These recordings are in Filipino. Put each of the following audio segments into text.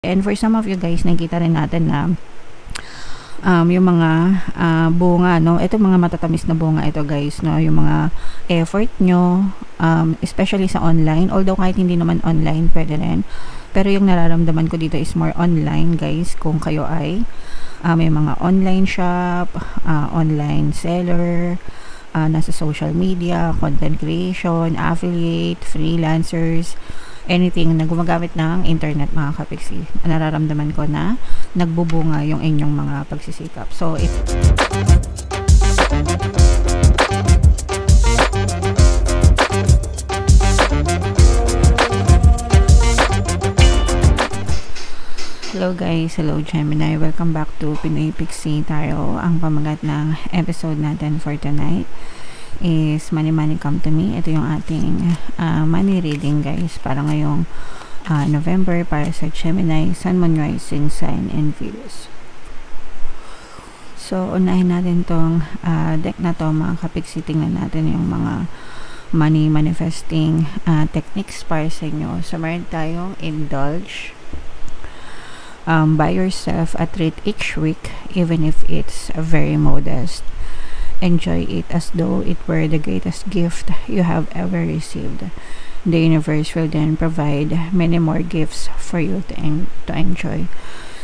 And for some of you guys, nakikita rin natin na yung mga bunga, no? Ito mga matatamis na bunga ito guys, no? Yung mga effort nyo, especially sa online. Although kahit hindi naman online, pwede rin. Pero yung nararamdaman ko dito is more online guys. Kung kayo ay may mga online shop, online seller, nasa social media, content creation, affiliate, freelancers, anything na gumagamit ng internet mga kapiksi, nararamdaman ko na nagbubunga yung inyong mga pagsisikap. So, hello guys, hello Gemini, welcome back to Pinoy Pixie Tarot. Ang pamagat ng episode natin for tonight is Money Money Come to Me. Ito yung ating money reading guys para ngayong November para sa Gemini, Sun, Moon, Rising Sign, and Venus. So unahin natin tong deck na to mga kapiksi. Tingnan natin yung mga money manifesting techniques para sa inyo. So meron tayong indulge, buy yourself a treat each week even if it's very modest. Enjoy it as though it were the greatest gift you have ever received. The universe will then provide many more gifts for you to enjoy.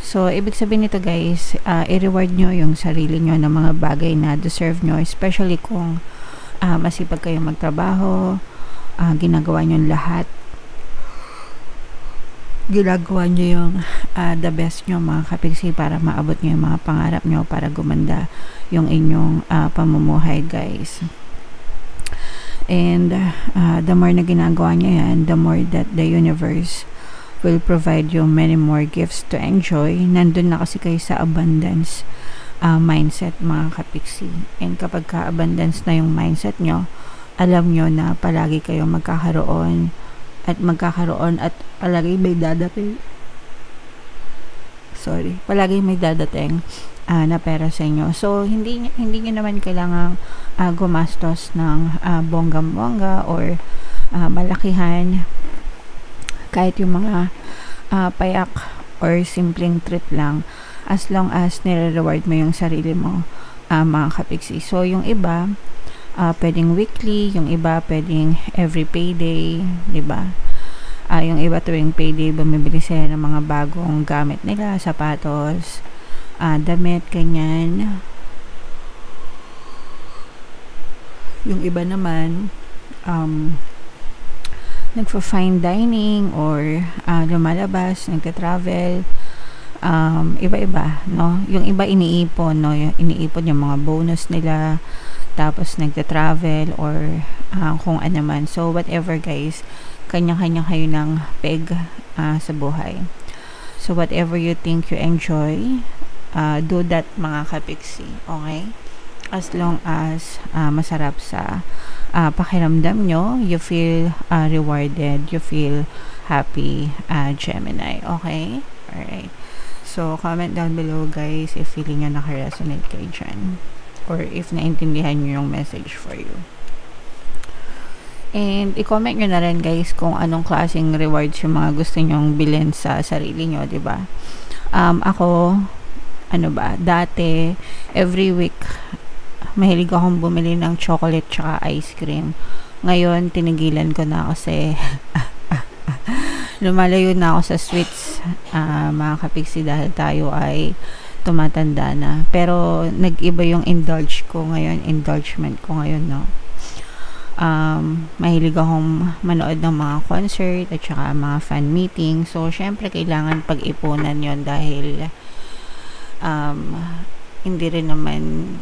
So, ibig sabihin nito guys, i-reward nyo yung sarili nyo ng mga bagay na deserve nyo, especially kung masipag kayong magtrabaho, ginagawa nyo lahat. Ginagawa nyo yung the best nyo mga kapiksi para maabot nyo yung mga pangarap nyo, para gumanda yung inyong pamumuhay guys. And the more na ginagawa nyo yan, the more that the universe will provide you many more gifts to enjoy. Nandun na kasi kayo sa abundance mindset mga kapiksi. And kapag ka-abundance na yung mindset nyo, alam nyo na palagi kayo magkakaroon at palagi may dadating. Palagi may dadating na pera sa inyo. So, hindi nyo naman kailangang gumastos ng bonggang-bongga or malakihan. Kahit yung mga payak or simpleng treat lang, as long as nire-reward mo yung sarili mo mga kapiksi. So, yung iba, pwedeng weekly, yung iba pwedeng every payday, diba? Yung iba tuwing payday, bumibili sila ng mga bagong gamit nila, sapatos, damit, ganyan. Yung iba naman, nagfa-fine dining or lumalabas, nagka-travel, iba-iba, no? Yung iba iniipon, no? Iniipon yung mga bonus nila, tapos nagta-travel or kung ano man. So, whatever guys, kanya-kanya kayo ng peg sa buhay. So, whatever you think you enjoy, do that mga kapiksi, okay? As long as masarap sa pakiramdam nyo, you feel rewarded, you feel happy, Gemini, okay? Alright. So, comment down below guys if feeling nyo naka-resonate kayo dyan, or if naintindihan nyo yung message for you. And i-comment nyo na rin guys kung anong klaseng rewards yung mga gusto nyong bilhin sa sarili nyo, diba? Ako, dati, every week, mahilig akong bumili ng chocolate tsaka ice cream. Ngayon, tinigilan ko na kasi lumalayo na ako sa sweets, mga kapiksi, dahil tayo ay tumatanda na. Pero, nag-iba yung indulgement ko ngayon, no? Mahilig akong manood ng mga concert at saka mga fan meeting. So, syempre, kailangan pag-ipunan yon dahil hindi rin naman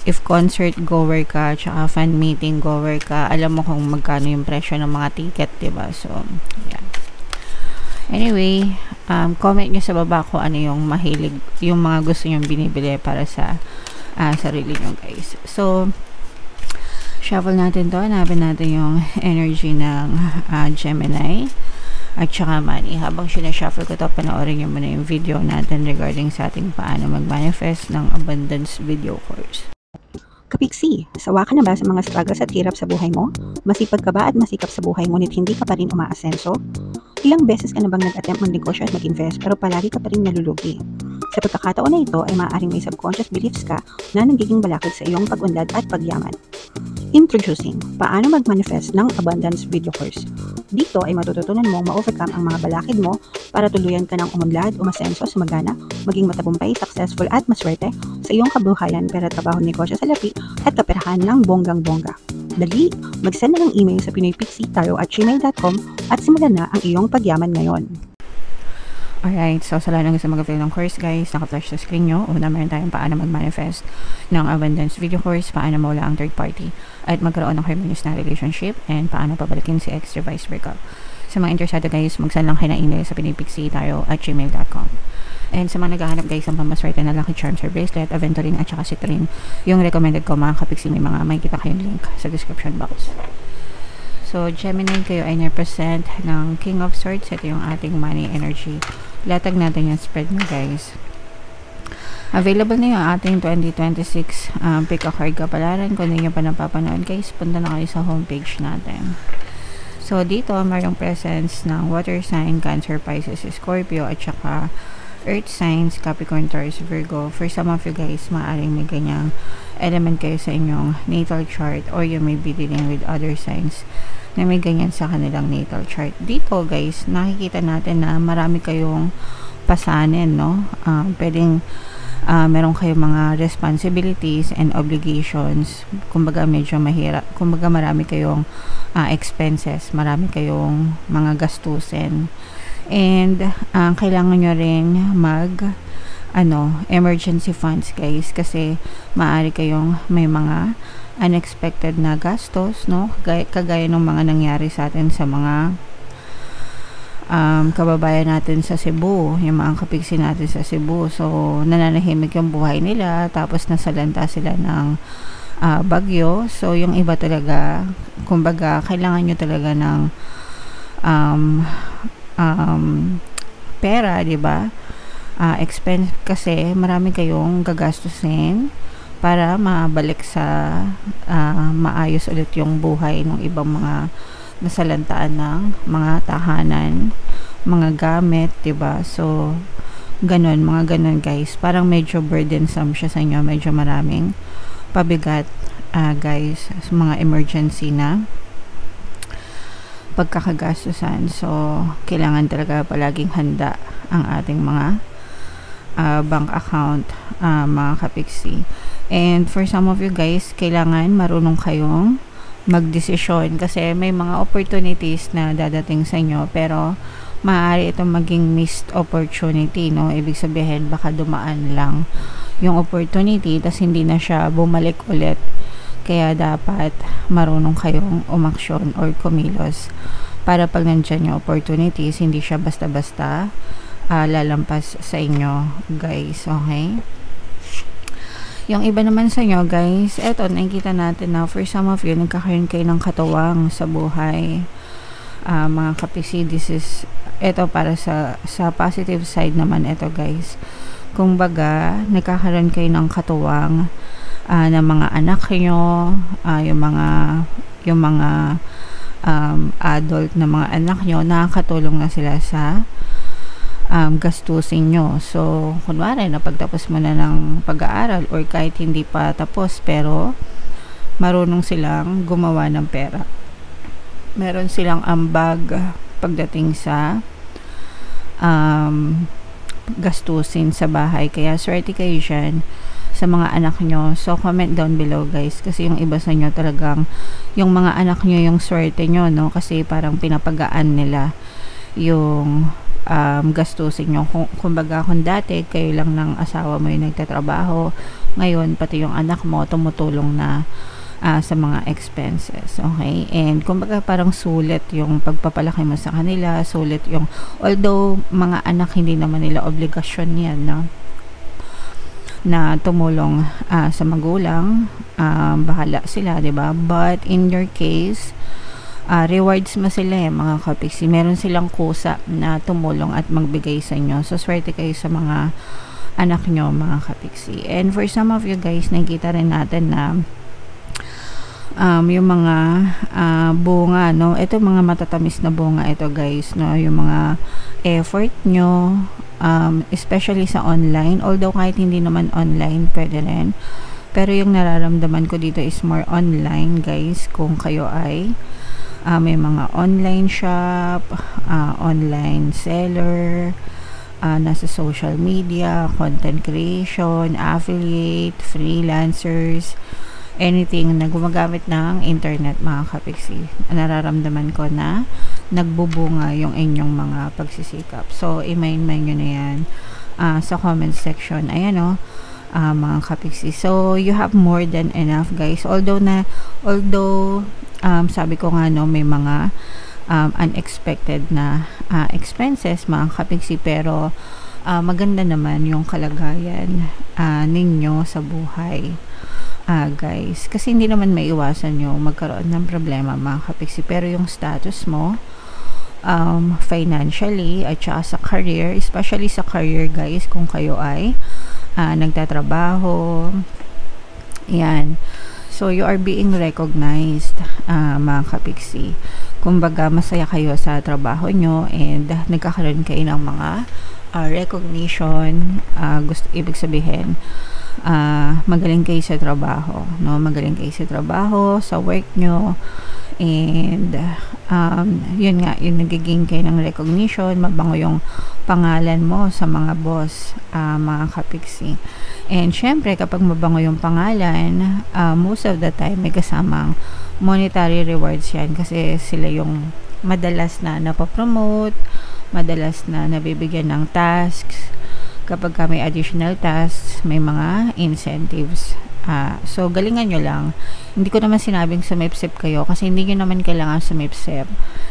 if concert goer ka tsaka fan meeting goer ka, alam mo kung magkano yung presyo ng mga ticket, diba? So, yeah. Anyway, comment nyo sa baba kung ano yung mahilig, yung mga gusto nyong binibili para sa sarili nyo guys. So, shuffle natin to. Hanapin natin yung energy ng Gemini at saka money. Habang sinashuffle ko to, panoorin nyo muna yung video natin regarding sa ating paano mag-manifest ng abundance video course. Kapiksi, sawa ka na ba sa mga struggles at hirap sa buhay mo? Masipag ka ba at masikap sa buhay ngunit hindi ka pa rin umaasenso? Ilang beses ka na bang nag-attempt magnegosyo at mag-invest pero palagi ka pa rin nalulugi? Sa pagkakataon na ito ay maaaring may subconscious beliefs ka na nagiging balakid sa iyong pag-unlad at pagyaman. Introducing, paano mag-manifest ng abundance video course. Dito ay matututunan mong ma-overcome ang mga balakid mo para tuluyan ka ng umunlad, umasenso, sumagana, maging matagumpay, successful at maswerte sa iyong kabuhayan, pera, trabaho, negosyo sa lapi at kaperahan ng bonggang-bongga. Dali, mag-send na ng email sa pinoypixitayo@gmail.com at simulan na ang iyong pagyaman ngayon. Alright, so sa lahat ng gusto mag-avail ng course guys, naka-flash sa screen nyo. Una, meron tayong paano mag-manifest ng abundance video course, paano mawala ang third party, at magkaroon ng harmonious na relationship, and paano pabalikin si ex revice breakup. Sa mga interesado guys, mag-send lang kayo ng email sa pinoypixitayo@gmail.com. And sa mga naghahanap guys ng pamaswerte na lucky charms or bracelet, aventurine at saka citrine, yung recommended ko mga kapiksi, may makikita kayong link sa description box. So, Gemini, kayo ay represent ng King of Swords. Ito yung ating money energy. Latag natin yung spread nyo guys. Available na yung ating 2026 pick a card kapalaran. Kung hindi nyo pa napapanood guys, punta na kayo sa homepage natin. So, dito mayroong presence ng water sign, Cancer, Pisces, Scorpio, at saka earth signs, Capricorn, Taurus, Virgo. For some of you guys, maaaring may ganyang element kayo sa inyong natal chart, or you may be dealing with other signs na may ganyan sa kanilang natal chart. Dito guys, nakikita natin na marami kayong pasanin, no? Pwedeng meron kayong mga responsibilities and obligations. Kumbaga medyo mahirap. Kumbaga marami kayong expenses, marami kayong mga gastusin. And kailangan nyo rin emergency funds guys, kasi maaari kayong may mga unexpected na gastos, no? Kagaya ng mga nangyari sa atin sa mga kababayan natin sa Cebu, yung mga kapiksi natin sa Cebu. So nananahimik yung buhay nila, tapos nasalanta sila ng bagyo. So yung iba talaga, kumbaga kailangan nyo talaga ng pera, di ba? Expense, kasi marami kayong gagastusin para mabalik sa maayos ulit yung buhay ng ibang mga nasalantaan ng mga tahanan, mga gamit, di ba? So ganun, mga ganun guys. Parang medyo burdensome siya sa inyo, medyo maraming pabigat guys, mga emergency na pagkakagastusan. So kailangan talaga palaging handa ang ating mga bank account, mga kapiksi. And for some of you guys, kailangan marunong kayong magdesisyon, kasi may mga opportunities na dadating sa inyo, pero maaari itong maging missed opportunity, no? Ibig sabihin, baka dumaan lang yung opportunity, tas hindi na siya bumalik ulit. Kaya dapat marunong kayong umaksyon or kumilos para pag nandyan yung opportunities, hindi siya basta-basta lalampas sa inyo guys, okay? Yung iba naman sa inyo guys, eto, nakikita natin na for some of you, nagkakaroon kayo ng katuwang sa buhay, mga kapisi. This is, eto para sa positive side naman, eto guys, kung baga nagkakaroon kayo ng katuwang ng mga anak nyo, yung mga adult na mga anak nyo, nakakatulong na sila sa gastusin nyo. So kunwari napagtapos mo na ng pag-aaral, or kahit hindi pa tapos, pero marunong silang gumawa ng pera, meron silang ambag pagdating sa gastusin sa bahay. Kaya swerte kayo dyan sa mga anak nyo. So comment down below guys, kasi yung iba sa inyo talagang yung mga anak nyo yung swerte nyo, no? Kasi parang pinapagaan nila yung gastusin nyo. Kumbaga kung dati kayo lang ng asawa mo yung nagtatrabaho, ngayon pati yung anak mo tumutulong na sa mga expenses, okay? And kumbaga parang sulit yung pagpapalaki mo sa kanila, sulit yung, although mga anak hindi naman nila obligasyon yan, no? Na tumulong sa magulang, bahala sila, 'di ba? But in your case, rewards mo sila, mga kapiksi. Meron silang kusa na tumulong at magbigay sa inyo. So swerte kayo sa mga anak nyo, mga kapiksi. And for some of you guys, nakikita rin natin na yung mga bunga, no? Ito mga matatamis na bunga ito, guys, no? Yung mga effort nyo, especially sa online, although kahit hindi naman online, pwede rin. Pero yung nararamdaman ko dito is more online, guys, kung kayo ay may mga online shop, online seller, nasa social media, content creation, affiliate, freelancers, anything na gumagamit ng internet, mga kapiksi. Nararamdaman ko na nagbubunga yung inyong mga pagsisikap. So, i-mind nyo na yan sa comment section. Ayan o, mga kapiksi. So, you have more than enough, guys. Although sabi ko nga, no, may mga unexpected na expenses, mga kapiksi, pero maganda naman yung kalagayan ninyo sa buhay, guys, kasi hindi naman maiwasan yung magkaroon ng problema, mga kapiksi, pero yung status mo financially at saka sa career, especially sa career, guys, kung kayo ay nagtatrabaho, yan. So, you are being recognized, mga kapiksi. Kumbaga, masaya kayo sa trabaho nyo and nagkakaroon kayo ng mga recognition. Ibig sabihin, magaling kayo sa trabaho, no? Magaling kayo sa trabaho, sa work nyo, and yun nga, yung nagiging kayo ng recognition, mabango yung pangalan mo sa mga boss, mga kapiksi. And syempre, kapag mabango yung pangalan, most of the time may kasamang monetary rewards yan, kasi sila yung madalas na napapromote, madalas na nabibigyan ng tasks. Kapag may additional tasks, may mga incentives. So, galingan nyo lang. Hindi ko naman sinabing sumipsip kayo, kasi hindi nyo naman kailangan sumipsip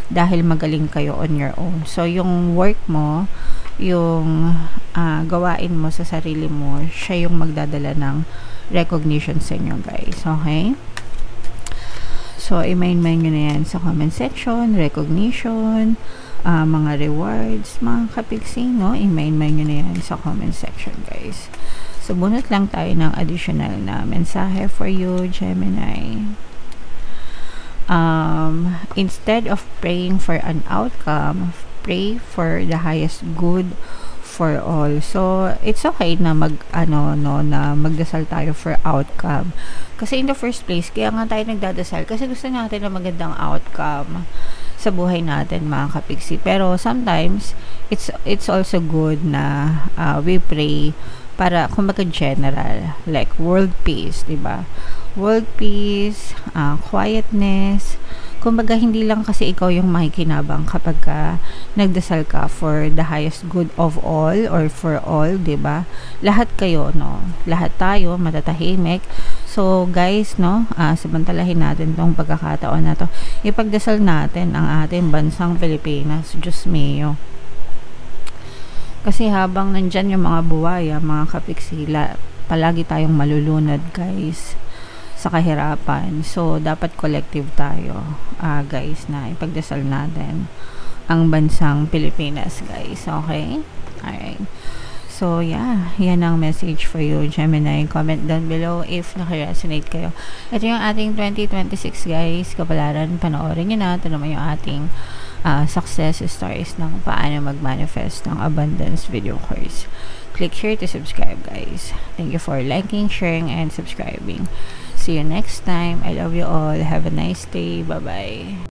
dahil magaling kayo on your own. So, yung work mo, yung gawain mo sa sarili mo, siya yung magdadala ng recognition sa inyo, guys. Okay? So, i-mind nyo na yan sa comment section, recognition, mga rewards, mga kapiksi, no? I-mind nyo na yan sa comment section, guys. So, bunot lang tayo ng additional na mensahe for you, Gemini. Instead of praying for an outcome, pray for the highest good for all. So, it's okay na magdasal tayo for outcome. Kasi in the first place, kaya nga tayo nagdadasal kasi gusto natin na magandang outcome sa buhay natin, mga kapiksi. Pero sometimes, it's also good na we pray para, kumbaga, general, like world peace, diba? World peace, quietness. Kumbaga, hindi lang kasi ikaw yung makikinabang kapag nagdasal ka for the highest good of all or for all, diba? Lahat kayo, no? Lahat tayo matatahimik. So, guys, no, samantalahin natin tong pagkakataon na to. Ipagdasal natin ang ating bansang Pilipinas, Diyos mio. Kasi habang nandyan yung mga buwaya, mga kapiksi, palagi tayong malulunod, guys, sa kahirapan. So, dapat collective tayo, guys, na ipagdasal natin ang bansang Pilipinas, guys. Okay? Alright. So, yeah. Yan ang message for you, Gemini. Comment down below if nakaresonate kayo. Ito yung ating 2026, guys. Kapalaran, panoorin nyo na. Ito naman yung ating success stories ng paano mag-manifest ng abundance video course. Click here to subscribe, guys. Thank you for liking, sharing, and subscribing. See you next time. I love you all. Have a nice day. Bye-bye.